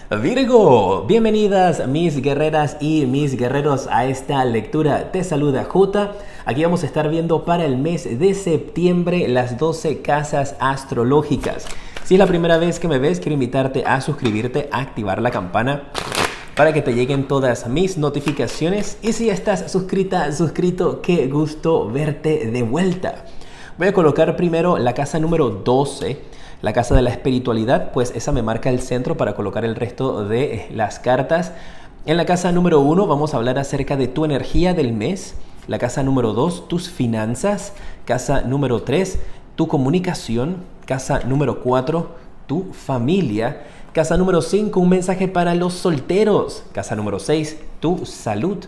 Virgo, bienvenidas mis guerreras y mis guerreros a esta lectura. Te saluda Jota. Aquí vamos a estar viendo para el mes de septiembre las 12 casas astrológicas. Si es la primera vez que me ves, quiero invitarte a suscribirte, a activar la campana para que te lleguen todas mis notificaciones. Y si estás suscrito, qué gusto verte de vuelta. Voy a colocar primero la casa número 12. La casa de la espiritualidad, pues esa me marca el centro para colocar el resto de las cartas. En la casa número 1 vamos a hablar acerca de tu energía del mes. La casa número 2, tus finanzas. Casa número 3, tu comunicación. Casa número 4, tu familia. Casa número 5, un mensaje para los solteros. Casa número 6, tu salud.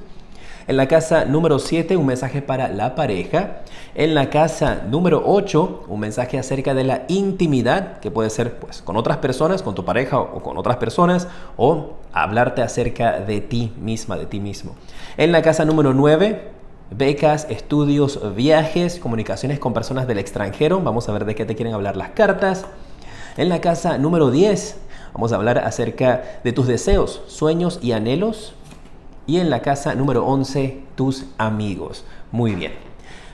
En la casa número 7, un mensaje para la pareja. En la casa número 8, un mensaje acerca de la intimidad, que puede ser pues con otras personas, con tu pareja o con otras personas, o hablarte acerca de ti misma, de ti mismo. En la casa número 9, becas, estudios, viajes, comunicaciones con personas del extranjero. Vamos a ver de qué te quieren hablar las cartas. En la casa número 10, vamos a hablar acerca de tus deseos, sueños y anhelos. Y en la casa número 11, tus amigos. Muy bien.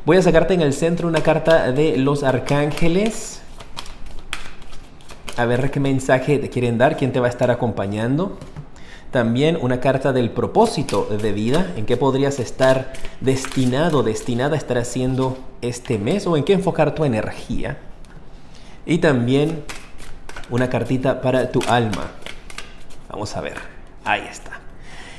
Voy a sacarte en el centro una carta de los arcángeles. A ver qué mensaje te quieren dar, quién te va a estar acompañando. También una carta del propósito de vida, en qué podrías estar destinado, destinada a estar haciendo este mes o en qué enfocar tu energía. Y también una cartita para tu alma. Vamos a ver. Ahí está.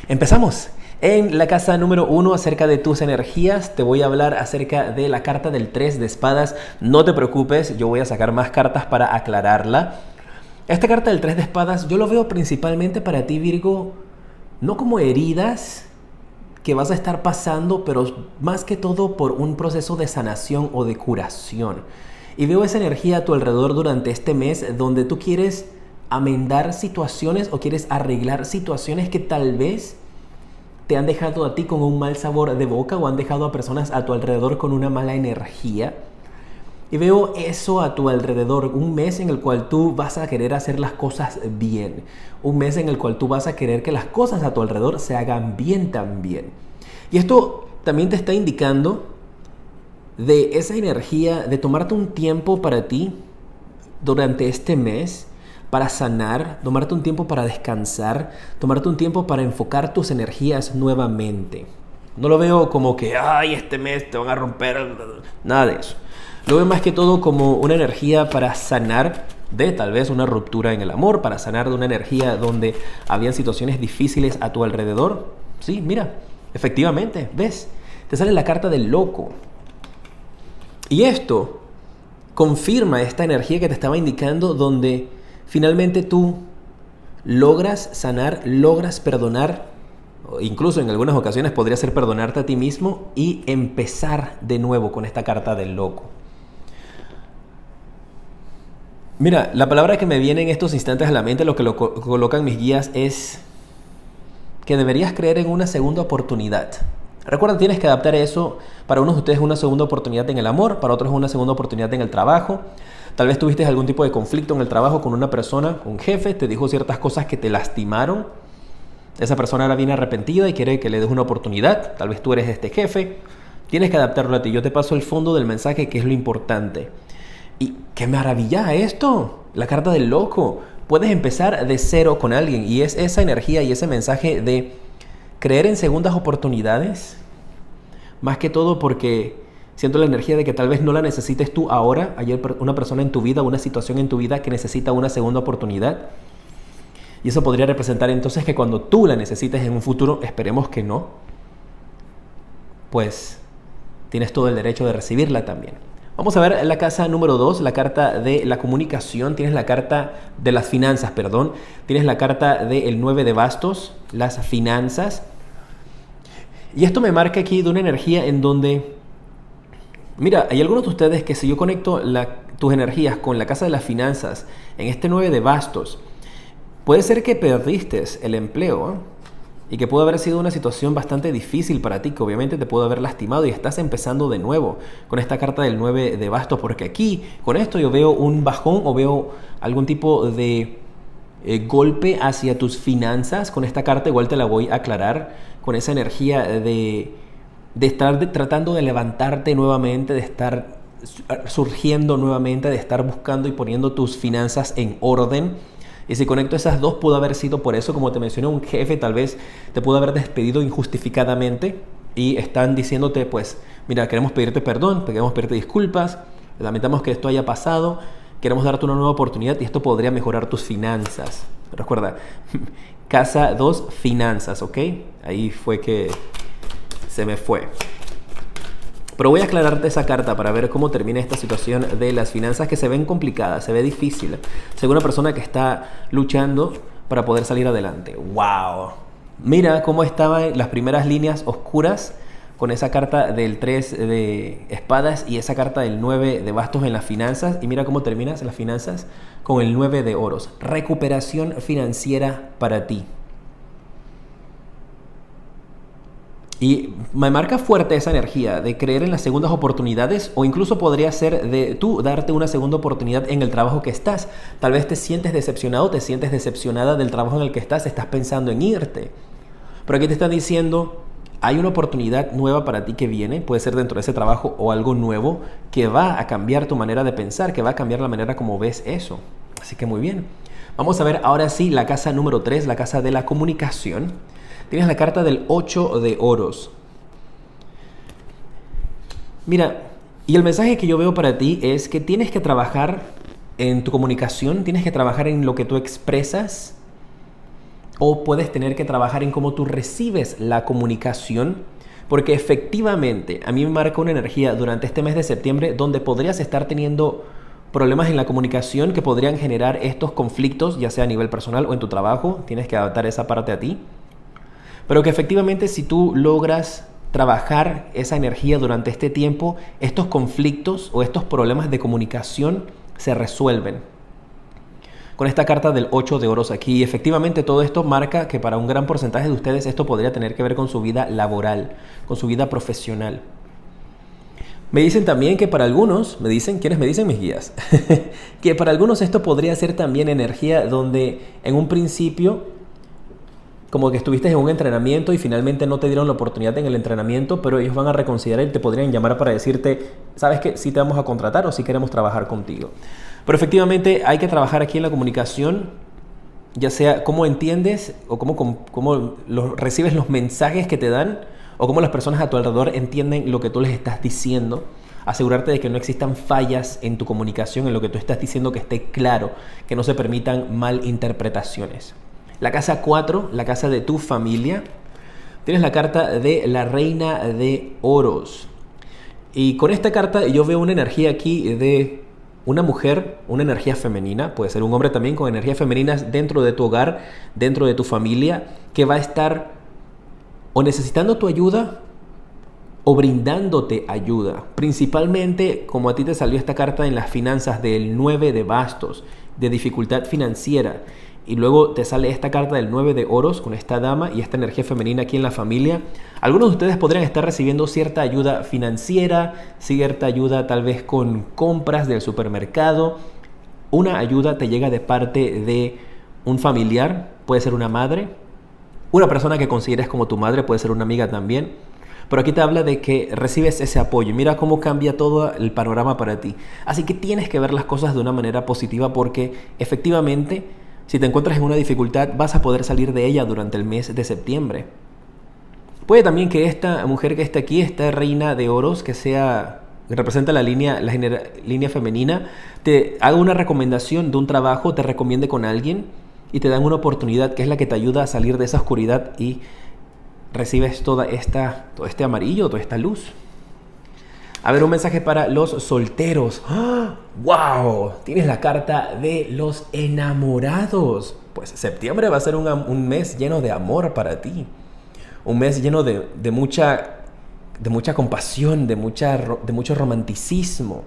Empezamos. En la casa número 1, acerca de tus energías, te voy a hablar acerca de la carta del 3 de espadas. No te preocupes, yo voy a sacar más cartas para aclararla. Esta carta del 3 de espadas yo lo veo principalmente para ti, Virgo, no como heridas que vas a estar pasando, pero más que todo por un proceso de sanación o de curación. Y veo esa energía a tu alrededor durante este mes donde tú quieres amendar situaciones o quieres arreglar situaciones que tal vez te han dejado a ti con un mal sabor de boca o han dejado a personas a tu alrededor con una mala energía. Y veo eso a tu alrededor, un mes en el cual tú vas a querer hacer las cosas bien, un mes en el cual tú vas a querer que las cosas a tu alrededor se hagan bien también. Y esto también te está indicando de esa energía de tomarte un tiempo para ti durante este mes, para sanar, tomarte un tiempo para descansar, tomarte un tiempo para enfocar tus energías nuevamente. No lo veo como que, ay, este mes te van a romper, nada de eso. Lo veo más que todo como una energía para sanar de tal vez una ruptura en el amor, para sanar de una energía donde habían situaciones difíciles a tu alrededor. Sí, mira, efectivamente, ¿ves? Te sale la carta del loco. Y esto confirma esta energía que te estaba indicando donde finalmente tú logras sanar, logras perdonar, incluso en algunas ocasiones podría ser perdonarte a ti mismo y empezar de nuevo con esta carta del loco. Mira, la palabra que me viene en estos instantes a la mente, lo que colocan mis guías, es que deberías creer en una segunda oportunidad. Recuerda, tienes que adaptar eso. Para unos de ustedes es una segunda oportunidad en el amor, para otros es una segunda oportunidad en el trabajo. Tal vez tuviste algún tipo de conflicto en el trabajo con una persona, un jefe, te dijo ciertas cosas que te lastimaron. Esa persona ahora viene arrepentida y quiere que le des una oportunidad. Tal vez tú eres este jefe. Tienes que adaptarlo a ti. Yo te paso el fondo del mensaje, que es lo importante. Y qué maravilla esto, la carta del loco. Puedes empezar de cero con alguien y es esa energía y ese mensaje de creer en segundas oportunidades. Más que todo porque siento la energía de que tal vez no la necesites tú ahora. Hay una persona en tu vida, una situación en tu vida que necesita una segunda oportunidad. Y eso podría representar entonces que cuando tú la necesites en un futuro, esperemos que no, pues tienes todo el derecho de recibirla también. Vamos a ver la casa número 2, la carta de la comunicación. Tienes la carta de las finanzas, perdón. Tienes la carta del 9 de bastos, las finanzas. Y esto me marca aquí de una energía en donde, mira, hay algunos de ustedes que si yo conecto tus energías con la casa de las finanzas en este 9 de bastos, puede ser que perdiste el empleo, ¿eh? Y que puede haber sido una situación bastante difícil para ti, que obviamente te puede haber lastimado y estás empezando de nuevo con esta carta del 9 de bastos, porque aquí, con esto yo veo un bajón o veo algún tipo de golpe hacia tus finanzas. Con esta carta igual te la voy a aclarar, con esa energía de estar tratando de levantarte nuevamente, de estar surgiendo nuevamente, de estar buscando y poniendo tus finanzas en orden. Y si conecto esas dos, pudo haber sido por eso, como te mencioné, un jefe tal vez te pudo haber despedido injustificadamente y están diciéndote, pues, mira, queremos pedirte perdón, queremos pedirte disculpas, lamentamos que esto haya pasado, queremos darte una nueva oportunidad y esto podría mejorar tus finanzas. Recuerda, casa 2, finanzas, ¿ok? Ahí fue que se me fue. Pero voy a aclararte esa carta para ver cómo termina esta situación de las finanzas, que se ven complicadas, se ve difícil. Según una persona que está luchando para poder salir adelante. ¡Wow! Mira cómo estaban las primeras líneas oscuras con esa carta del 3 de espadas y esa carta del 9 de bastos en las finanzas. Y mira cómo terminas las finanzas con el 9 de oros. Recuperación financiera para ti. Y me marca fuerte esa energía de creer en las segundas oportunidades, o incluso podría ser de tú darte una segunda oportunidad en el trabajo que estás. Tal vez te sientes decepcionado, te sientes decepcionada del trabajo en el que estás pensando en irte. Pero aquí te están diciendo, hay una oportunidad nueva para ti que viene, puede ser dentro de ese trabajo o algo nuevo que va a cambiar tu manera de pensar, que va a cambiar la manera como ves eso. Así que muy bien. Vamos a ver ahora sí la casa número 3, la casa de la comunicación. Tienes la carta del 8 de oros. Mira, y el mensaje que yo veo para ti es que tienes que trabajar en tu comunicación, tienes que trabajar en lo que tú expresas, o puedes tener que trabajar en cómo tú recibes la comunicación, porque efectivamente a mí me marca una energía durante este mes de septiembre donde podrías estar teniendo problemas en la comunicación que podrían generar estos conflictos, ya sea a nivel personal o en tu trabajo. Tienes que adaptar esa parte a ti. Pero que efectivamente si tú logras trabajar esa energía durante este tiempo, estos conflictos o estos problemas de comunicación se resuelven. Con esta carta del 8 de oros aquí, efectivamente todo esto marca que para un gran porcentaje de ustedes esto podría tener que ver con su vida laboral, con su vida profesional. Me dicen también que para algunos, ¿quiénes me dicen? Mis guías, que para algunos esto podría ser también energía donde en un principio como que estuviste en un entrenamiento y finalmente no te dieron la oportunidad en el entrenamiento, pero ellos van a reconsiderar y te podrían llamar para decirte, ¿sabes qué? Sí te vamos a contratar o sí queremos trabajar contigo. Pero efectivamente hay que trabajar aquí en la comunicación, ya sea cómo entiendes o cómo recibes los mensajes que te dan, o cómo las personas a tu alrededor entienden lo que tú les estás diciendo. Asegurarte de que no existan fallas en tu comunicación, en lo que tú estás diciendo, que esté claro, que no se permitan malinterpretaciones. La casa 4, la casa de tu familia. Tienes la carta de la reina de oros. Y con esta carta yo veo una energía aquí de una mujer, una energía femenina. Puede ser un hombre también con energías femeninas dentro de tu hogar, dentro de tu familia, que va a estar o necesitando tu ayuda o brindándote ayuda. Principalmente como a ti te salió esta carta en las finanzas del 9 de bastos, de dificultad financiera. Y luego te sale esta carta del 9 de oros con esta dama y esta energía femenina aquí en la familia. Algunos de ustedes podrían estar recibiendo cierta ayuda financiera, cierta ayuda tal vez con compras del supermercado. Una ayuda te llega de parte de un familiar, puede ser una madre, una persona que consideres como tu madre, puede ser una amiga también. Pero aquí te habla de que recibes ese apoyo. Mira cómo cambia todo el panorama para ti. Así que tienes que ver las cosas de una manera positiva, porque efectivamente si te encuentras en una dificultad, vas a poder salir de ella durante el mes de septiembre. Puede también que esta mujer que está aquí, esta reina de oros, que representa la línea femenina, te haga una recomendación de un trabajo, te recomiende con alguien y te dan una oportunidad que es la que te ayuda a salir de esa oscuridad y recibes todo este amarillo, toda esta luz. A ver, un mensaje para los solteros. ¡Oh! ¡Wow! Tienes la carta de los enamorados. Pues septiembre va a ser un mes lleno de amor para ti. Un mes lleno de mucha compasión, de mucho romanticismo.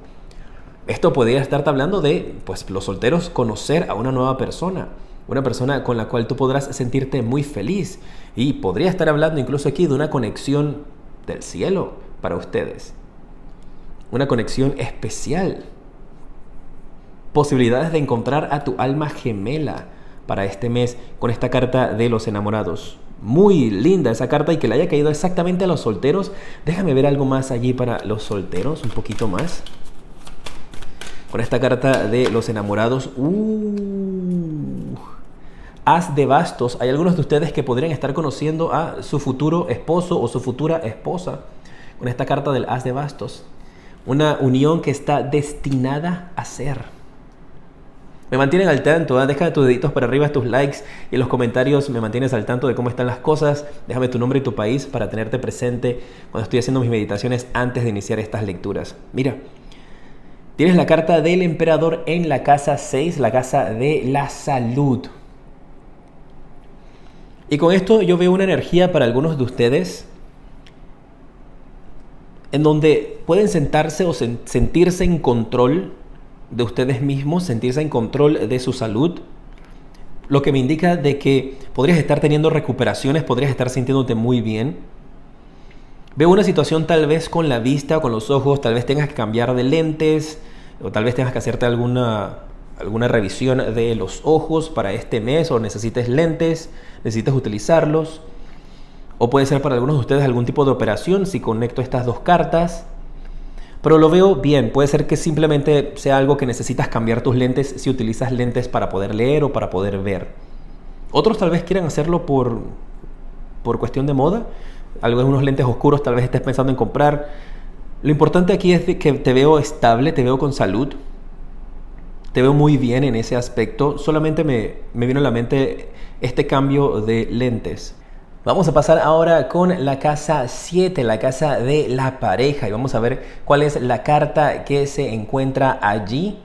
Esto podría estarte hablando de, pues, los solteros conocer a una nueva persona. Una persona con la cual tú podrás sentirte muy feliz. Y podría estar hablando incluso aquí de una conexión del cielo para ustedes. Una conexión especial. Posibilidades de encontrar a tu alma gemela. para este mes con esta carta de los enamorados. Muy linda esa carta y que le haya caído exactamente a los solteros. Déjame ver algo más allí para los solteros, un poquito más. Con esta carta de los enamorados. As de bastos. Hay algunos de ustedes que podrían estar conociendo a su futuro esposo o su futura esposa con esta carta del as de bastos. Una unión que está destinada a ser. Me mantienen al tanto, ¿eh? Deja tus deditos para arriba, tus likes y en los comentarios me mantienes al tanto de cómo están las cosas. Déjame tu nombre y tu país para tenerte presente cuando estoy haciendo mis meditaciones antes de iniciar estas lecturas. Mira, tienes la carta del emperador en la casa 6, la casa de la salud. Y con esto yo veo una energía para algunos de ustedes en donde pueden sentarse o sentirse en control de ustedes mismos, sentirse en control de su salud, lo que me indica de que podrías estar teniendo recuperaciones, podrías estar sintiéndote muy bien. Veo una situación tal vez con la vista o con los ojos, tal vez tengas que cambiar de lentes o tal vez tengas que hacerte alguna revisión de los ojos para este mes o necesites lentes, necesites utilizarlos. O puede ser para algunos de ustedes algún tipo de operación si conecto estas dos cartas. Pero lo veo bien, puede ser que simplemente sea algo que necesitas cambiar tus lentes si utilizas lentes para poder leer o para poder ver. Otros tal vez quieran hacerlo por cuestión de moda. Algunos lentes oscuros tal vez estés pensando en comprar. Lo importante aquí es que te veo estable, te veo con salud. Te veo muy bien en ese aspecto. Solamente me vino a la mente este cambio de lentes. Vamos a pasar ahora con la casa 7, la casa de la pareja. Y vamos a ver cuál es la carta que se encuentra allí.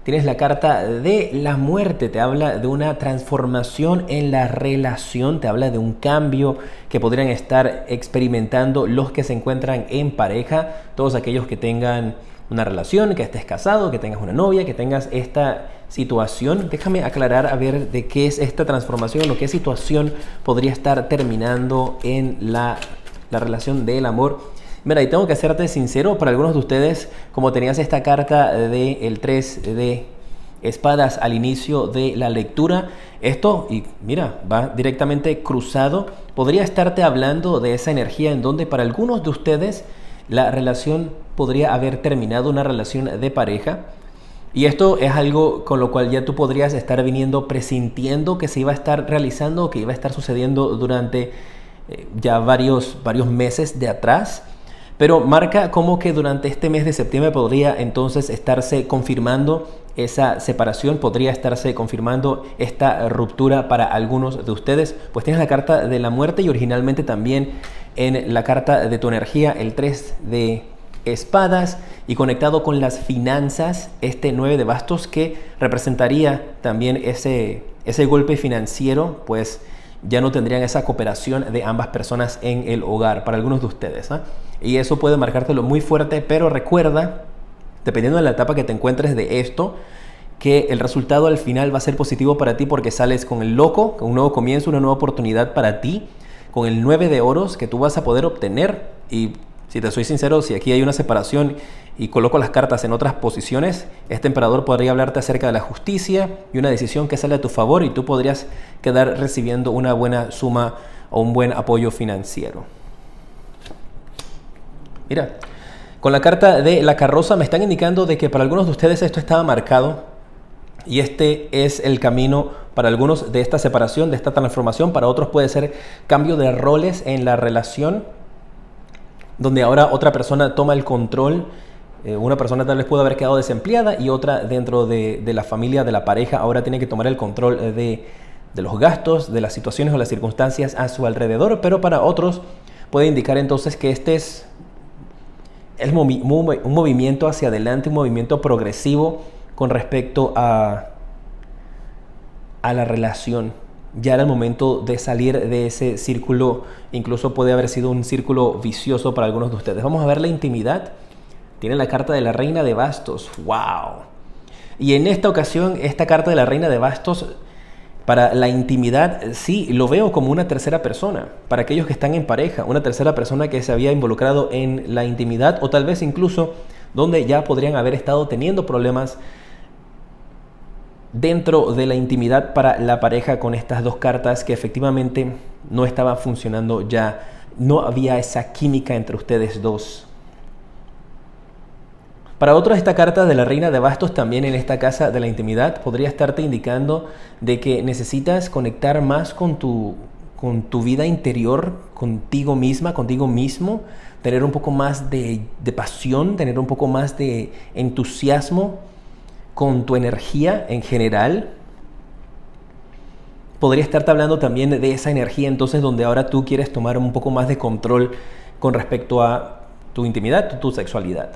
Tienes la carta de la muerte. Te habla de una transformación en la relación. Te habla de un cambio que podrían estar experimentando los que se encuentran en pareja. Todos aquellos que tengan una relación, que estés casado, que tengas una novia, que tengas esta situación. Déjame aclarar a ver de qué es esta transformación o qué situación podría estar terminando en la relación del amor. Mira, y tengo que serte sincero, para algunos de ustedes, como tenías esta carta del 3 de espadas al inicio de la lectura, esto, y mira, va directamente cruzado, podría estarte hablando de esa energía en donde para algunos de ustedes la relación podría haber terminado, una relación de pareja. Y esto es algo con lo cual ya tú podrías estar viniendo presintiendo que se iba a estar realizando, que iba a estar sucediendo durante ya varios meses de atrás. Pero marca como que durante este mes de septiembre podría entonces estarse confirmando esa separación, podría estarse confirmando esta ruptura para algunos de ustedes. Pues tienes la carta de la muerte y originalmente también en la carta de tu energía, el 3 de espadas y conectado con las finanzas, este 9 de bastos que representaría también ese golpe financiero, pues ya no tendrían esa cooperación de ambas personas en el hogar para algunos de ustedes, ¿eh? Y eso puede marcártelo muy fuerte, pero recuerda, dependiendo de la etapa que te encuentres de esto, que el resultado al final va a ser positivo para ti porque sales con el loco, con un nuevo comienzo, una nueva oportunidad para ti, con el 9 de oros que tú vas a poder obtener. Y si te soy sincero, si aquí hay una separación y coloco las cartas en otras posiciones, este emperador podría hablarte acerca de la justicia y una decisión que sale a tu favor y tú podrías quedar recibiendo una buena suma o un buen apoyo financiero. Mira, con la carta de la carroza me están indicando de que para algunos de ustedes esto estaba marcado y este es el camino para algunos de esta separación, de esta transformación. Para otros puede ser cambio de roles en la relación, donde ahora otra persona toma el control. Una persona tal vez pudo haber quedado desempleada y otra dentro de la familia, de la pareja, ahora tiene que tomar el control de los gastos, de las situaciones o las circunstancias a su alrededor. Pero para otros puede indicar entonces que este es un movimiento hacia adelante, un movimiento progresivo con respecto a la relación. Ya era el momento de salir de ese círculo, incluso puede haber sido un círculo vicioso para algunos de ustedes. Vamos a ver la intimidad. Tiene la carta de la reina de bastos. ¡Wow! Y en esta ocasión, esta carta de la reina de bastos, para la intimidad, sí, lo veo como una tercera persona. Para aquellos que están en pareja, una tercera persona que se había involucrado en la intimidad o tal vez incluso donde ya podrían haber estado teniendo problemas dentro de la intimidad para la pareja con estas dos cartas que efectivamente no estaba funcionando ya, no había esa química entre ustedes dos. Para otros, esta carta de la Reina de Bastos también en esta casa de la intimidad podría estarte indicando de que necesitas conectar más con tu vida interior, contigo misma, contigo mismo, tener un poco más de pasión, tener un poco más de entusiasmo con tu energía en general. Podría estarte hablando también de esa energía entonces donde ahora tú quieres tomar un poco más de control con respecto a tu intimidad, tu sexualidad.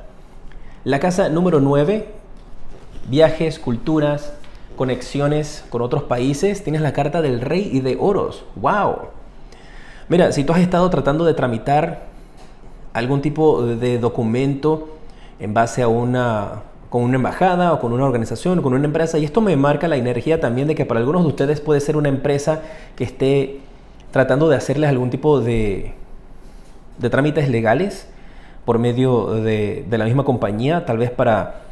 La casa número 9, viajes, culturas, conexiones con otros países. Tienes la carta del Rey y de Oros. ¡Wow! Mira, si tú has estado tratando de tramitar algún tipo de documento en base a con una embajada o con una organización o con una empresa, y esto me marca la energía también de que para algunos de ustedes puede ser una empresa que esté tratando de hacerles algún tipo de trámites legales por medio de la misma compañía, tal vez para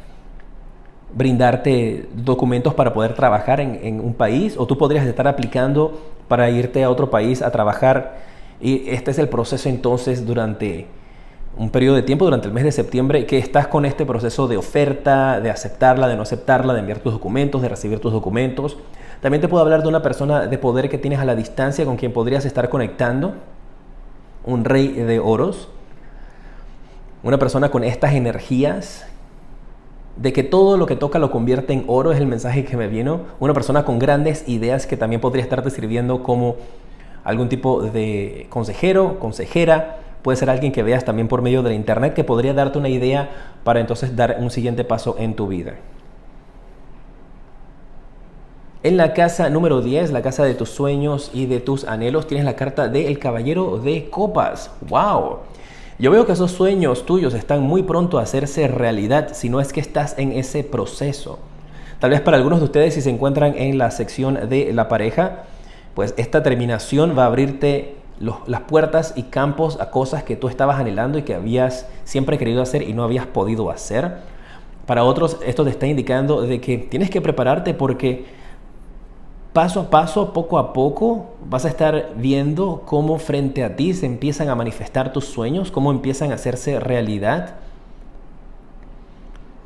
brindarte documentos para poder trabajar en un país, o tú podrías estar aplicando para irte a otro país a trabajar, y este es el proceso entonces durante un periodo de tiempo, durante el mes de septiembre, que estás con este proceso de oferta, de aceptarla, de no aceptarla, de enviar tus documentos, de recibir tus documentos. También te puedo hablar de una persona de poder que tienes a la distancia con quien podrías estar conectando, un Rey de Oros. Una persona con estas energías de que todo lo que toca lo convierte en oro es el mensaje que me vino. Una persona con grandes ideas que también podría estarte sirviendo como algún tipo de consejero, consejera. Puede ser alguien que veas también por medio de la internet que podría darte una idea para entonces dar un siguiente paso en tu vida. En la casa número 10, la casa de tus sueños y de tus anhelos, tienes la carta del Caballero de Copas. ¡Wow! Yo veo que esos sueños tuyos están muy pronto a hacerse realidad, si no es que estás en ese proceso. Tal vez para algunos de ustedes, si se encuentran en la sección de la pareja, pues esta terminación va a abrirte las puertas y campos a cosas que tú estabas anhelando y que habías siempre querido hacer y no habías podido hacer. Para otros, esto te está indicando de que tienes que prepararte porque paso a paso, poco a poco, vas a estar viendo cómo frente a ti se empiezan a manifestar tus sueños, cómo empiezan a hacerse realidad.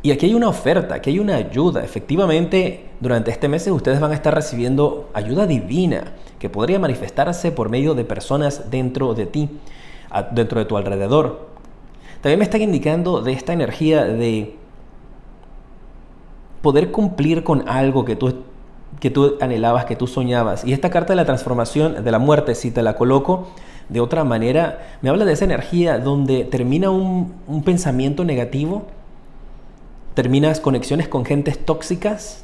Y aquí hay una oferta, aquí hay una ayuda. Efectivamente, durante este mes ustedes van a estar recibiendo ayuda divina que podría manifestarse por medio de personas dentro de ti, dentro de tu alrededor. También me están indicando de esta energía de poder cumplir con algo que tú anhelabas, que tú soñabas. Y esta carta de la transformación de la muerte, si te la coloco de otra manera, me habla de esa energía donde termina un pensamiento negativo, terminas conexiones con gentes tóxicas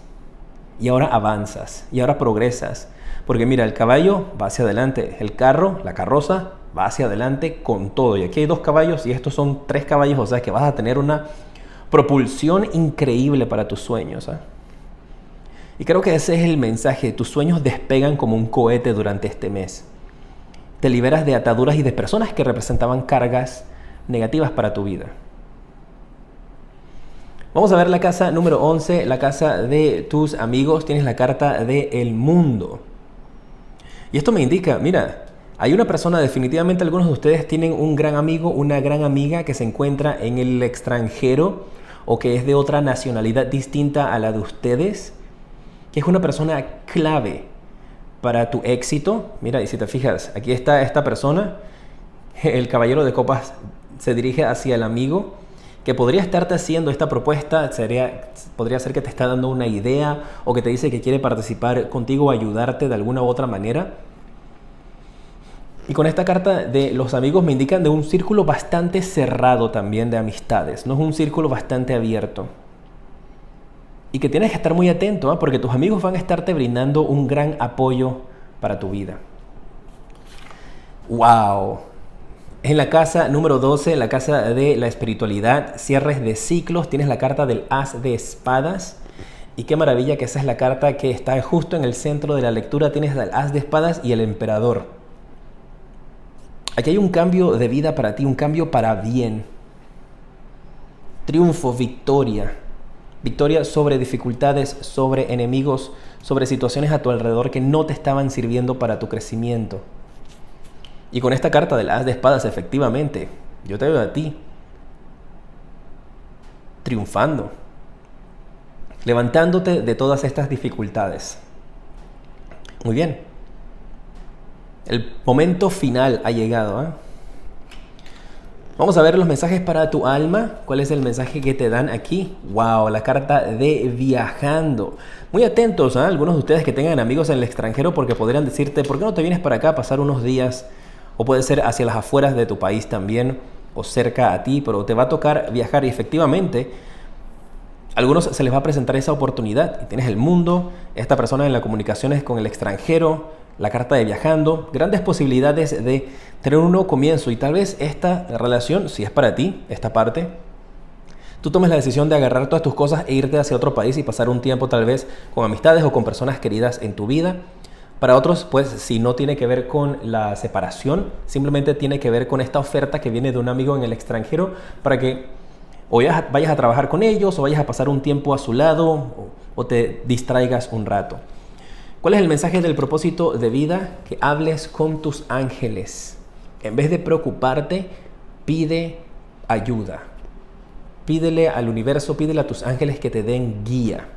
y ahora avanzas y ahora progresas. Porque mira, el caballo va hacia adelante, el carro, la carroza va hacia adelante con todo. Y aquí hay 2 caballos y estos son 3 caballos, o sea que vas a tener una propulsión increíble para tus sueños, ¿eh? Y creo que ese es el mensaje. Tus sueños despegan como un cohete durante este mes. Te liberas de ataduras y de personas que representaban cargas negativas para tu vida. Vamos a ver la casa número 11, la casa de tus amigos. Tienes la carta del mundo. Y esto me indica, mira, hay una persona, definitivamente algunos de ustedes tienen un gran amigo, una gran amiga que se encuentra en el extranjero o que es de otra nacionalidad distinta a la de ustedes, que es una persona clave para tu éxito. Mira, y si te fijas, aquí está esta persona, el Caballero de Copas se dirige hacia el amigo, que podría estarte haciendo esta propuesta, podría ser que te está dando una idea o que te dice que quiere participar contigo o ayudarte de alguna u otra manera. Y con esta carta de los amigos me indican de un círculo bastante cerrado también de amistades, no es un círculo bastante abierto. Y que tienes que estar muy atento, ¿eh? Porque tus amigos van a estarte brindando un gran apoyo para tu vida. ¡Wow! En la casa número 12, la casa de la espiritualidad, cierres de ciclos, tienes la carta del As de Espadas. Y qué maravilla que esa es la carta que está justo en el centro de la lectura. Tienes el As de Espadas y el Emperador. Aquí hay un cambio de vida para ti, un cambio para bien. Triunfo, victoria. Victoria sobre dificultades, sobre enemigos, sobre situaciones a tu alrededor que no te estaban sirviendo para tu crecimiento. Y con esta carta del As de Espadas, efectivamente, yo te veo a ti triunfando, levantándote de todas estas dificultades. Muy bien. El momento final ha llegado, ¿eh? Vamos a ver los mensajes para tu alma. ¿Cuál es el mensaje que te dan aquí? ¡Wow! La carta de viajando. Muy atentos, ¿eh? Algunos de ustedes que tengan amigos en el extranjero, porque podrían decirte, ¿por qué no te vienes para acá a pasar unos días? O puede ser hacia las afueras de tu país también, o cerca a ti, pero te va a tocar viajar y efectivamente a algunos se les va a presentar esa oportunidad. Y tienes el mundo, esta persona en las comunicaciones con el extranjero, la carta de viajando, grandes posibilidades de tener un nuevo comienzo y tal vez esta relación, si es para ti, esta parte, tú tomes la decisión de agarrar todas tus cosas e irte hacia otro país y pasar un tiempo tal vez con amistades o con personas queridas en tu vida. Para otros, pues, si no tiene que ver con la separación, simplemente tiene que ver con esta oferta que viene de un amigo en el extranjero para que o vayas a trabajar con ellos o vayas a pasar un tiempo a su lado o te distraigas un rato. ¿Cuál es el mensaje del propósito de vida? Que hables con tus ángeles. En vez de preocuparte, pide ayuda. Pídele al universo, pídele a tus ángeles que te den guía.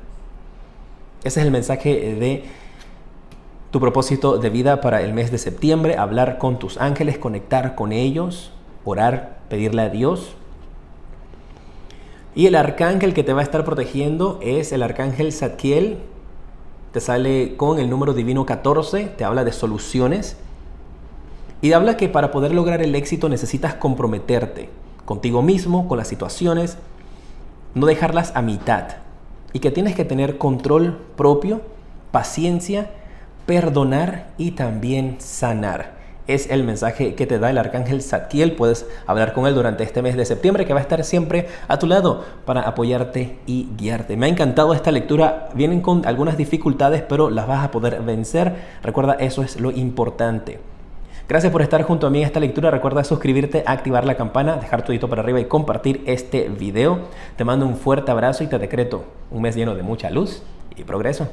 Ese es el mensaje de tu propósito de vida para el mes de septiembre. Hablar con tus ángeles, conectar con ellos, orar, pedirle a Dios. Y el arcángel que te va a estar protegiendo es el arcángel Zadkiel. Te sale con el número divino 14, te habla de soluciones. Y habla que para poder lograr el éxito necesitas comprometerte contigo mismo, con las situaciones, no dejarlas a mitad. Y que tienes que tener control propio, paciencia, perdonar y también sanar. Es el mensaje que te da el arcángel Zadkiel. Puedes hablar con él durante este mes de septiembre, que va a estar siempre a tu lado para apoyarte y guiarte. Me ha encantado esta lectura. Vienen con algunas dificultades, pero las vas a poder vencer. Recuerda, eso es lo importante. Gracias por estar junto a mí en esta lectura. Recuerda suscribirte, activar la campana, dejar tu dedito para arriba y compartir este video. Te mando un fuerte abrazo y te decreto un mes lleno de mucha luz y progreso.